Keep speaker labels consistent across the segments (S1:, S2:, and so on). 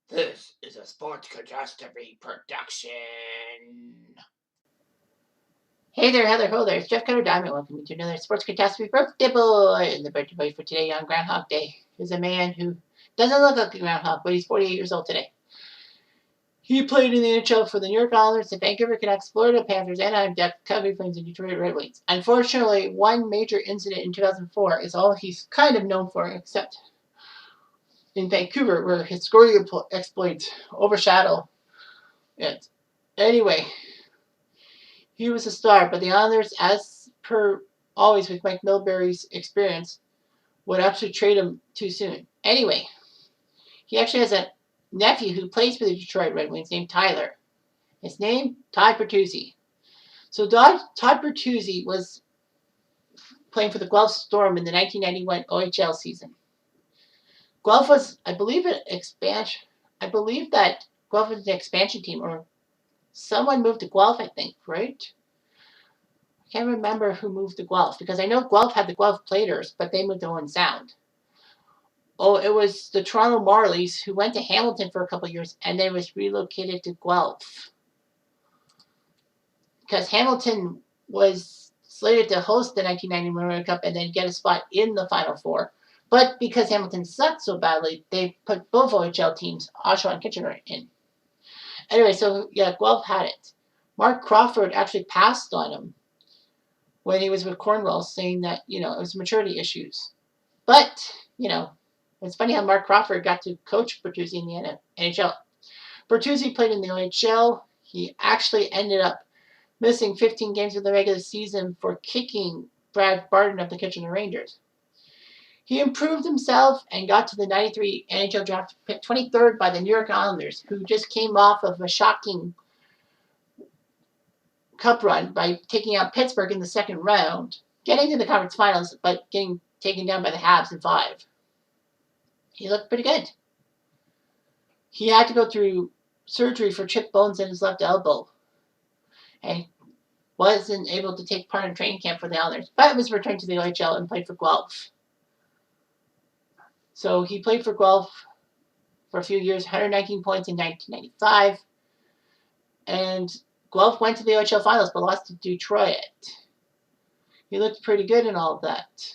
S1: This is a Sports Catastrophe production. Hey there, Heather, ho there. It's Jeff Cutter Diamond. Welcome to another Sports Catastrophe birthday boy. And the birthday boy for today on Groundhog Day is a man who doesn't look like a groundhog, but he's 48 years old today. He played in the NHL for the New York Islanders, the Vancouver Canucks, Florida Panthers, Anaheim Ducks, Calgary Flames, and Detroit Red Wings. Unfortunately, one major incident in 2004 is all he's kind of known for, except in Vancouver, where his scoring exploits overshadow it. Anyway, he was a star, but the Islanders, as per always with Mike Milbury's experience, would actually trade him too soon. Anyway, he actually has a nephew who plays for the Detroit Red Wings named Tyler. His name, Todd Bertuzzi. So Todd Bertuzzi was playing for the Guelph Storm in the 1991 OHL season. Guelph was, I believe, an expansion. I believe that Guelph was an expansion team, or someone moved to Guelph, I think, right? I can't remember who moved to Guelph, because I know Guelph had the Guelph Platers, but they moved to Owen Sound. Oh, it was the Toronto Marlies who went to Hamilton for a couple of years and then was relocated to Guelph. Because Hamilton was slated to host the 1990 Memorial Cup and then get a spot in the Final Four. But because Hamilton sucked so badly, they put both OHL teams, Oshawa and Kitchener, in. Anyway, so yeah, Guelph had it. Mark Crawford actually passed on him when he was with Cornwall, saying that, it was maturity issues. But, it's funny how Mark Crawford got to coach Bertuzzi in the NHL. Bertuzzi played in the OHL. He actually ended up missing 15 games of the regular season for kicking Brad Barton of the Kitchener Rangers. He improved himself and got to the 93 NHL draft, picked 23rd by the New York Islanders, who just came off of a shocking cup run by taking out Pittsburgh in the second round, getting to the conference finals, but getting taken down by the Habs in 5. He looked pretty good. He had to go through surgery for chipped bones in his left elbow, and wasn't able to take part in training camp for the Islanders, but was returned to the OHL and played for Guelph. So he played for Guelph for a few years, 119 points in 1995, and Guelph went to the OHL finals but lost to Detroit. He looked pretty good in all of that.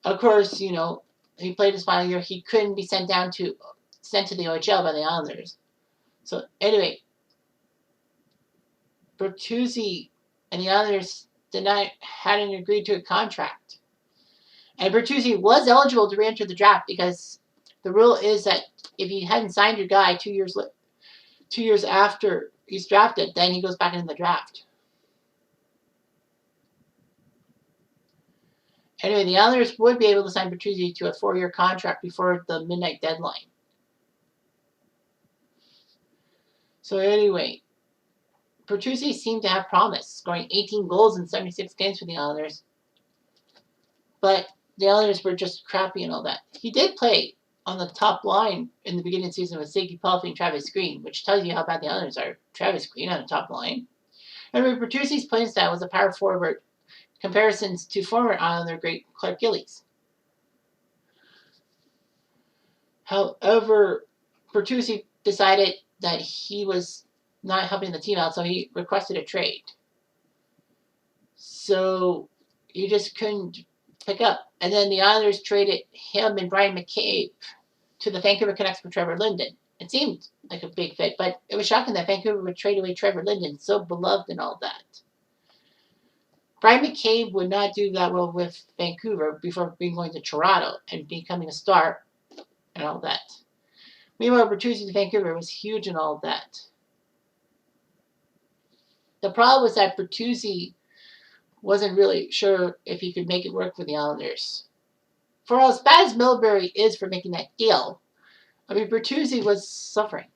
S1: Of course, he played his final year. He couldn't be sent to the OHL by the Islanders. So anyway, Bertuzzi and the Islanders hadn't agreed to a contract. And Bertuzzi was eligible to re-enter the draft because the rule is that if you hadn't signed your guy 2 years after he's drafted, then he goes back into the draft. Anyway, the Islanders would be able to sign Bertuzzi to a 4-year contract before the midnight deadline. So anyway, Bertuzzi seemed to have promise, scoring 18 goals in 76 games for the Islanders. But the Islanders were just crappy and all that. He did play on the top line in the beginning of the season with Ziggy Palffy and Travis Green, which tells you how bad the Islanders are. Travis Green on the top line. Anyway, Bertuzzi's playing style was a power forward, comparisons to former Islander great Clark Gillies. However, Bertuzzi decided that he was not helping the team out, so he requested a trade. So he just couldn't pick up. And then the Islanders traded him and Brian McCabe to the Vancouver Canucks for Trevor Linden. It seemed like a big fit, but it was shocking that Vancouver would trade away Trevor Linden, so beloved and all that. Brian McCabe would not do that well with Vancouver before going to Toronto and becoming a star and all that. Meanwhile, Bertuzzi to Vancouver was huge and all that. The problem was that Bertuzzi wasn't really sure if he could make it work for the Islanders. For as bad as Milbury is for making that deal, Bertuzzi was suffering.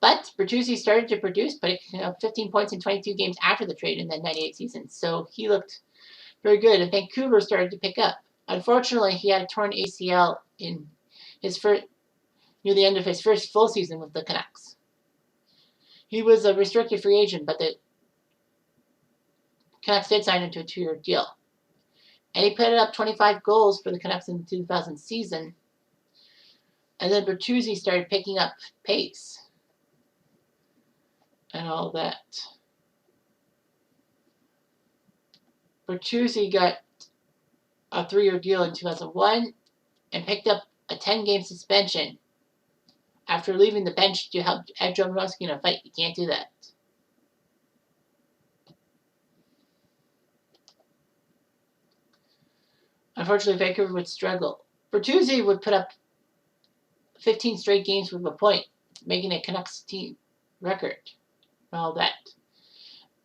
S1: But Bertuzzi started to produce, putting up 15 points in 22 games after the trade in the 98 season. So he looked very good, and Vancouver started to pick up. Unfortunately, he had a torn ACL in his near the end of his first full season with the Canucks. He was a restricted free agent, but the Canucks did sign him to a 2-year deal. And he put up 25 goals for the Canucks in the 2000 season. And then Bertuzzi started picking up pace and all that. Bertuzzi got a 3-year deal in 2001 and picked up a 10-game suspension after leaving the bench to help Ed Dombrowski in a fight. You can't do that. Unfortunately, Vancouver would struggle. Bertuzzi would put up 15 straight games with a point, making a Canucks team record and all that.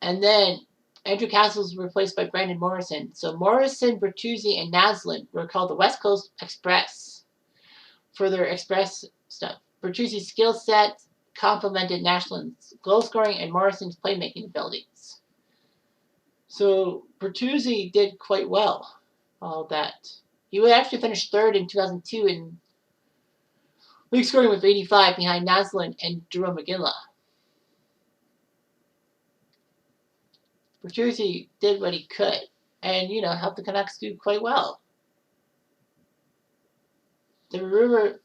S1: And then Andrew Castle was replaced by Brandon Morrison. So Morrison, Bertuzzi, and Naslund were called the West Coast Express for their express stuff. Bertuzzi's skill set complemented Naslund's goal scoring and Morrison's playmaking abilities. So Bertuzzi did quite well, all that. He would actually finish third in 2002 in league scoring with 85 behind Naslund and Jerome McGinley. Bertuzzi did what he could and, helped the Canucks do quite well. The rumor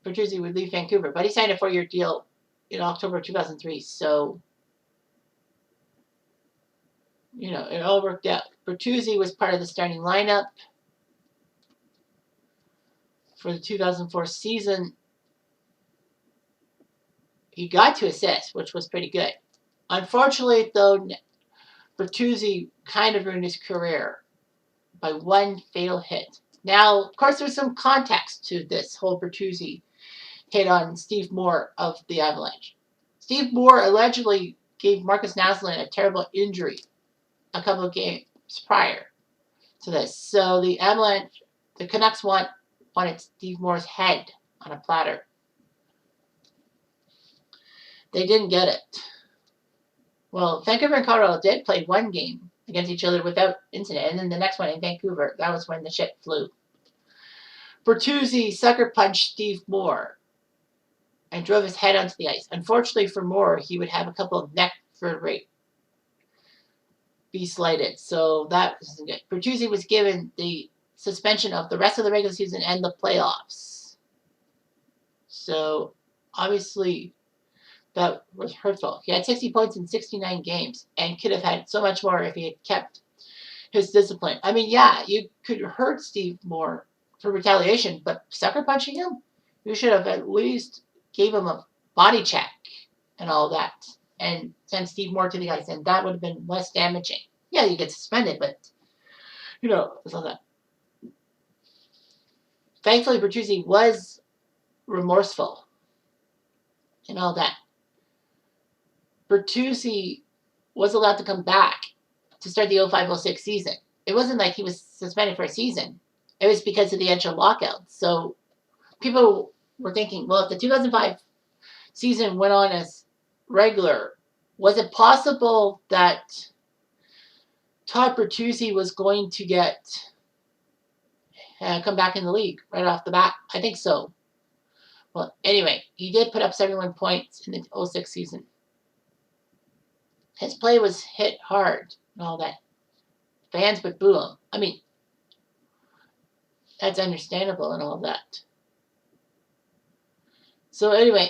S1: Bertuzzi would leave Vancouver, but he signed a 4-year deal in October 2003, so, it all worked out. Bertuzzi was part of the starting lineup for the 2004 season. He got 2 assists, which was pretty good. Unfortunately, though, Bertuzzi kind of ruined his career by one fatal hit. Now, of course, there's some context to this whole Bertuzzi hit on Steve Moore of the Avalanche. Steve Moore allegedly gave Marcus Naslund a terrible injury a couple of games prior to this. So the Avalanche, the Canucks wanted Steve Moore's head on a platter. They didn't get it. Well, Vancouver and Colorado did play one game against each other without incident, and then the next one in Vancouver, that was when the shit flew. Bertuzzi sucker punched Steve Moore and drove his head onto the ice. Unfortunately for Moore, he would have a couple of neck vertebrae be slighted, so that wasn't good. Bertuzzi was given the suspension of the rest of the regular season and the playoffs. So, obviously, that was hurtful. He had 60 points in 69 games and could have had so much more if he had kept his discipline. I mean, yeah, you could hurt Steve Moore for retaliation, but sucker punching him? You should have at least gave him a body check and all that and send Steve Moore to the ice, and that would have been less damaging. Yeah, you get suspended, but, it's all that. Thankfully, Bertuzzi was remorseful and all that. Bertuzzi was allowed to come back to start the 05-06 season. It wasn't like he was suspended for a season. It was because of the NHL lockout. So people were thinking, well, if the 2005 season went on as regular, was it possible that Todd Bertuzzi was going to come back in the league right off the bat? I think so. Well, anyway, he did put up 71 points in the 06 season. His play was hit hard and all that. Fans would boo him. I mean, that's understandable and all that. So anyway,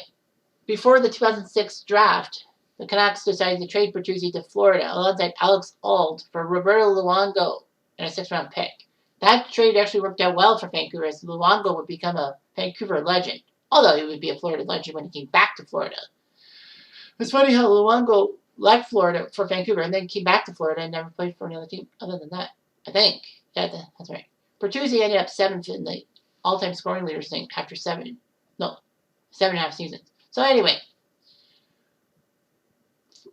S1: before the 2006 draft, the Canucks decided to trade Bertuzzi to Florida alongside Alex Auld for Roberto Luongo and a 6th-round pick. That trade actually worked out well for Vancouver, as Luongo would become a Vancouver legend, although he would be a Florida legend when he came back to Florida. It's funny how Luongo left Florida for Vancouver and then came back to Florida and never played for another team other than that. I think. Yeah, that's right. Bertuzzi ended up 7th in the all-time scoring leaders thing after 7.5 seasons. So anyway,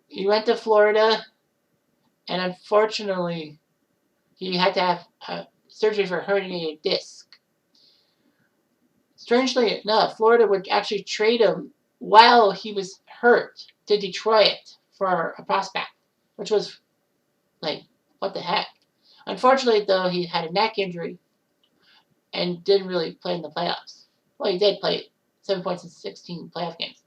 S1: he went to Florida, and unfortunately, he had to have surgery for a herniated disc. Strangely enough, Florida would actually trade him while he was hurt to Detroit for a prospect, which was like, what the heck? Unfortunately, though, he had a neck injury and didn't really play in the playoffs. Well, he did play 7 points in 16 playoff games.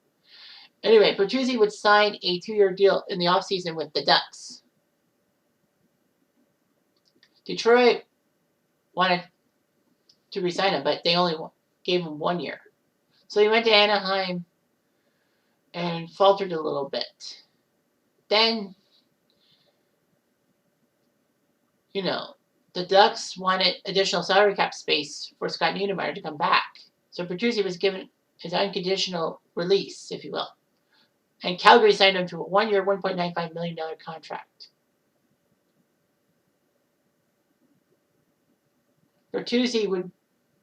S1: Anyway, Bertuzzi would sign a 2-year deal in the offseason with the Ducks. Detroit wanted to resign him, but they only gave him 1 year. So he went to Anaheim and faltered a little bit. Then, the Ducks wanted additional salary cap space for Scott Niedermayer to come back. So Bertuzzi was given his unconditional release, if you will. And Calgary signed him to a 1 year, $1.95 million contract. Bertuzzi would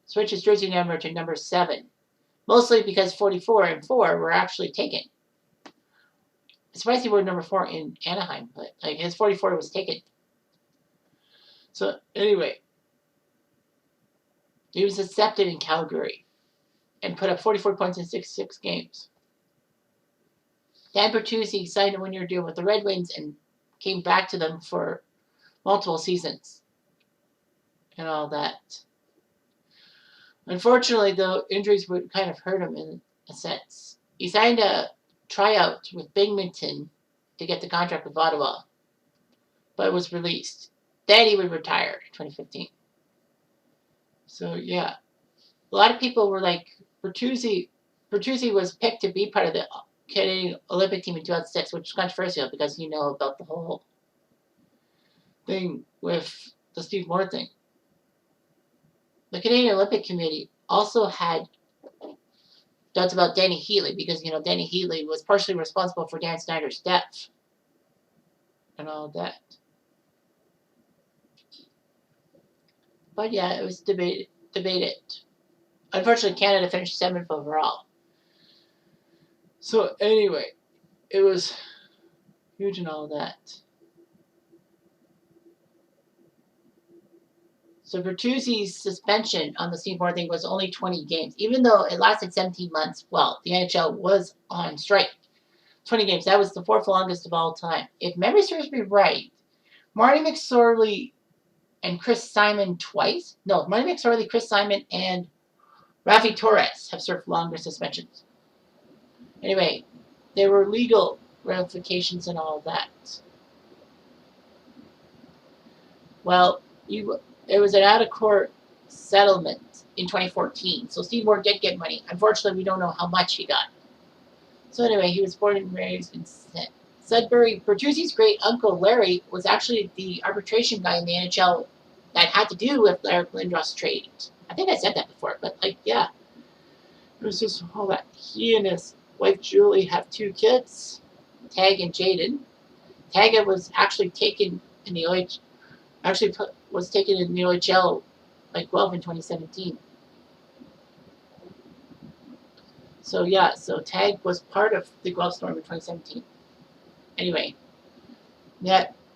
S1: switch his jersey number to number 7, mostly because 44 and 4 were actually taken. It's surprised he wore number 4 in Anaheim, but his 44 was taken. So anyway, he was accepted in Calgary and put up 44 points in 66 games. Dan Bertuzzi signed a 1-year deal with the Red Wings and came back to them for multiple seasons and all that. Unfortunately, the injuries would kind of hurt him in a sense. He signed a tryout with Binghamton to get the contract with Ottawa, but was released. Then he would retire in 2015. So, yeah. A lot of people were like, Bertuzzi was picked to be part of the Canadian Olympic team in 2006, which is controversial because you know about the whole thing with the Steve Moore thing. The Canadian Olympic Committee also had doubts about Danny Heatley because, Danny Heatley was partially responsible for Dan Snyder's death and all that. But yeah, it was debated. Unfortunately, Canada finished 7th overall. So anyway, it was huge and all that. So Bertuzzi's suspension on the Steve Moore thing was only 20 games. Even though it lasted 17 months, well, the NHL was on strike. 20 games. That was the 4th longest of all time. If memory serves me right, Marty McSorley and Chris Simon twice. No, Marty McSorley, Chris Simon, and Rafi Torres have served longer suspensions. Anyway, there were legal ramifications and all that. Well, it was an out-of-court settlement in 2014. So Steve Moore did get money. Unfortunately, we don't know how much he got. So anyway, he was born and raised in Sudbury. Bertuzzi's great uncle Larry was actually the arbitration guy in the NHL that had to do with Larry Lindros' trade. I think I said that before, but yeah. It was just all that. He and his wife Julie have 2 kids, Tag and Jaden. Tag was actually taken in the OHL. Was taken in the OHL by Guelph in 2017. So yeah, so Tag was part of the Guelph Storm in 2017. Anyway,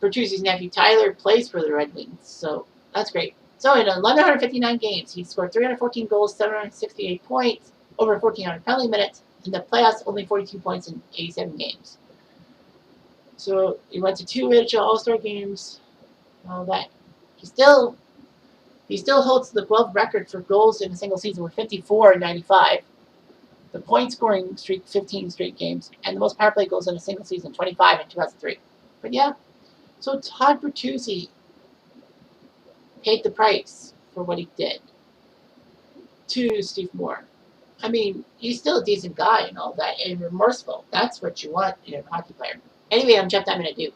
S1: Bertuzzi's nephew Tyler plays for the Red Wings, so that's great. So in 1,159 games, he scored 314 goals, 768 points, over 1,400 penalty minutes. In the playoffs, only 42 points in 87 games. So he went to 2 NHL All-Star games, all that. He still holds the Guelph record for goals in a single season with 54 in 95. The point scoring streak, 15 straight games, and the most power play goals in a single season, 25 in 2003. But yeah, so Todd Bertuzzi paid the price for what he did to Steve Moore. I mean, he's still a decent guy and all that, and remorseful. That's what you want in a hockey player. Anyway, I'm Jeff Diamond at Duke.